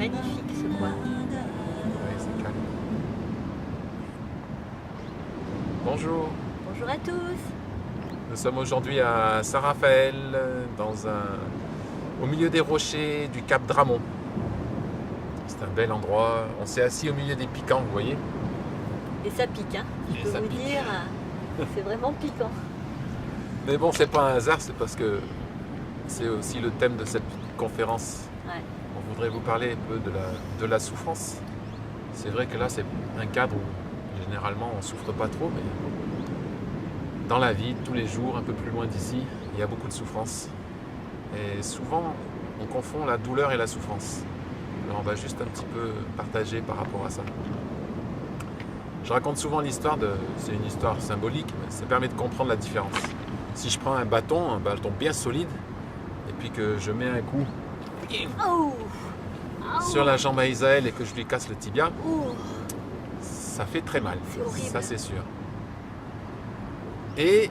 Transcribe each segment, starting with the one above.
magnifique ce coin. Oui, c'est calme. Bonjour, Bonjour à tous. nous sommes aujourd'hui à Saint-Raphaël, au milieu des rochers du Cap Dramont. C'est un bel endroit. On s'est assis au milieu des piquants, vous voyez. Et ça pique, hein. Et Je peux ça vous pique. dire, c'est vraiment piquant. Mais bon, c'est pas un hasard, c'est parce que c'est aussi le thème de cette conférence. Ouais. On voudrait vous parler un peu de la souffrance. C'est vrai que là, c'est un cadre où généralement on ne souffre pas trop, mais dans la vie, tous les jours, un peu plus loin d'ici, il y a beaucoup de souffrance. Et souvent, on confond la douleur et la souffrance. Alors on va juste un petit peu partager par rapport à ça. Je raconte souvent l'histoire c'est une histoire symbolique, mais ça permet de comprendre la différence. Si je prends un bâton bien solide, et puis que je mets un coup Oh, sur la jambe à Isaël et que je lui casse le tibia, oh, ça fait très mal. c'est horrible. Ça, c'est sûr. Et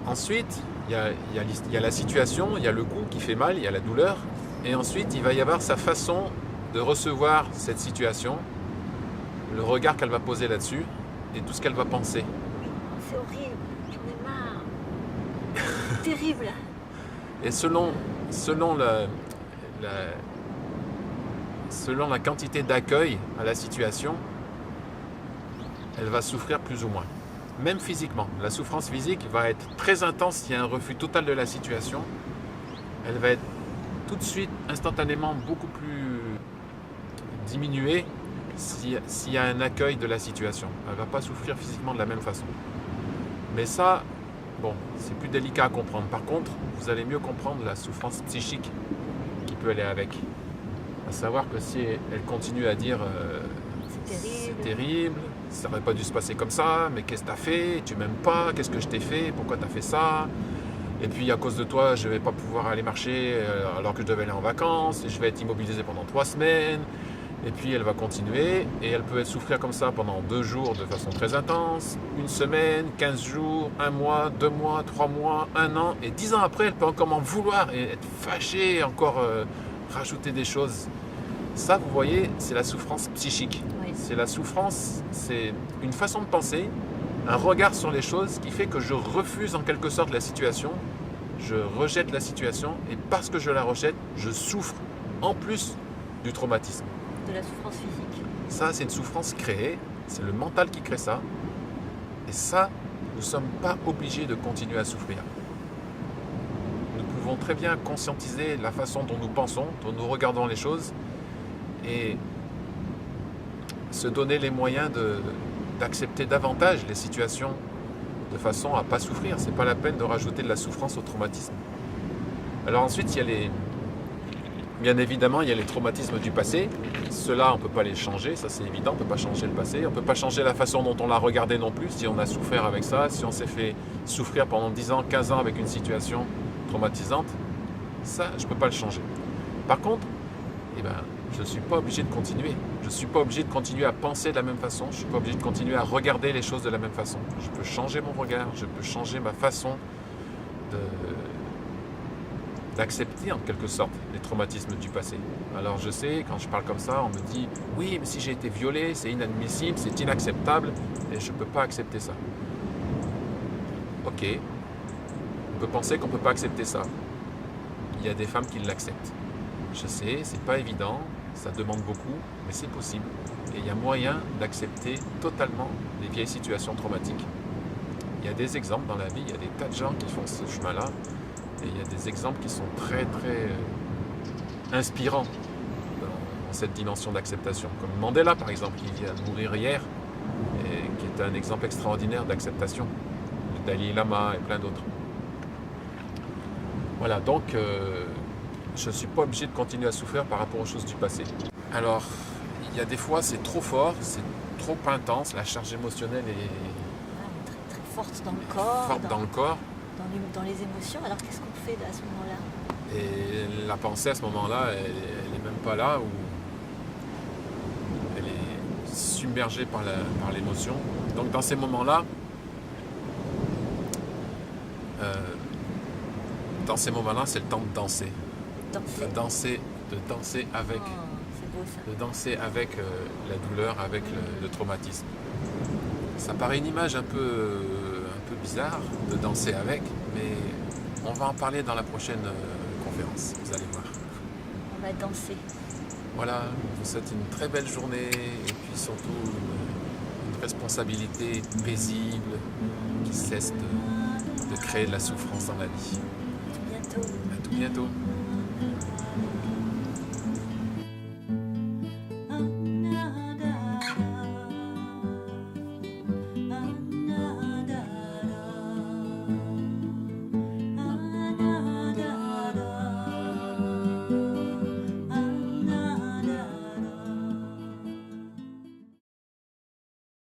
ensuite, il y a la situation, il y a le coup qui fait mal, il y a la douleur. Et ensuite, il va y avoir sa façon de recevoir cette situation, le regard qu'elle va poser là-dessus et tout ce qu'elle va penser. C'est horrible, j'en ai marre. C'est terrible. Et selon la quantité d'accueil à la situation, elle va souffrir plus ou moins. Même physiquement. La souffrance physique va être très intense s'il y a un refus total de la situation. Elle va être tout de suite, instantanément, beaucoup plus diminuée s'il y a un accueil de la situation. Elle ne va pas souffrir physiquement de la même façon. Mais ça, bon, c'est plus délicat à comprendre. Par contre, vous allez mieux comprendre la souffrance psychique qui peut aller avec. À savoir que si elle continue à dire c'est terrible, ça n'aurait pas dû se passer comme ça, mais qu'est-ce que tu as fait? Tu m'aimes pas? Qu'est-ce que je t'ai fait? Pourquoi tu as fait ça? Et puis à cause de toi, je ne vais pas pouvoir aller marcher alors que je devais aller en vacances, et je vais être immobilisé pendant 3 semaines. Et puis elle va continuer, et elle peut souffrir comme ça pendant 2 jours de façon très intense, 1 semaine, 15 jours, 1 mois, 2 mois, 3 mois, 1 an, et 10 ans après, elle peut encore m'en vouloir et être fâchée, encore rajouter des choses. Ça, vous voyez, c'est la souffrance psychique. Oui. C'est la souffrance, c'est une façon de penser, un regard sur les choses qui fait que je refuse en quelque sorte la situation, je rejette la situation, et parce que je la rejette, je souffre en plus du traumatisme. De la souffrance physique. Ça, c'est une souffrance créée, c'est le mental qui crée ça. Et ça, nous ne sommes pas obligés de continuer à souffrir. Nous pouvons très bien conscientiser la façon dont nous pensons, dont nous regardons les choses, et se donner les moyens d'accepter davantage les situations de façon à ne pas souffrir. Ce n'est pas la peine de rajouter de la souffrance au traumatisme. Alors ensuite, bien évidemment, il y a les traumatismes du passé. Ceux-là, on ne peut pas les changer, ça c'est évident, on ne peut pas changer le passé. On ne peut pas changer la façon dont on l'a regardé non plus, si on a souffert avec ça, si on s'est fait souffrir pendant 10 ans, 15 ans avec une situation traumatisante. Ça, je ne peux pas le changer. Par contre, je ne suis pas obligé de continuer. Je ne suis pas obligé de continuer à penser de la même façon. Je ne suis pas obligé de continuer à regarder les choses de la même façon. Je peux changer mon regard, je peux changer ma façon d'accepter en quelque sorte les traumatismes du passé. Alors je sais, quand je parle comme ça, on me dit « Oui, mais si j'ai été violé, c'est inadmissible, c'est inacceptable, et je ne peux pas accepter ça. » Ok, on peut penser qu'on ne peut pas accepter ça. Il y a des femmes qui l'acceptent. Je sais, c'est pas évident, ça demande beaucoup, mais c'est possible. Et il y a moyen d'accepter totalement les vieilles situations traumatiques. Il y a des exemples dans la vie, il y a des tas de gens qui font ce chemin-là, et il y a des exemples qui sont très très inspirants dans cette dimension d'acceptation. Comme Mandela par exemple, qui vient de mourir hier, et qui est un exemple extraordinaire d'acceptation. Le Dalai Lama et plein d'autres. Voilà, donc je ne suis pas obligé de continuer à souffrir par rapport aux choses du passé. Alors, il y a des fois, c'est trop fort, c'est trop intense, la charge émotionnelle est Très, très forte dans le corps. forte dans le corps. Dans les émotions. Alors qu'est-ce qu'on fait à ce moment-là? Et la pensée à ce moment-là, elle n'est même pas là, ou elle est submergée par l'émotion. Donc dans ces moments-là, c'est le temps de danser. Danser. De danser avec. Oh, c'est beau ça. de danser avec la douleur, avec le traumatisme. Ça paraît une image un peu bizarre de danser avec, mais on va en parler dans la prochaine conférence, vous allez voir. On va danser. Voilà, je vous souhaite une très belle journée et puis surtout une responsabilité paisible qui cesse de créer de la souffrance dans la vie. À tout bientôt. À tout bientôt.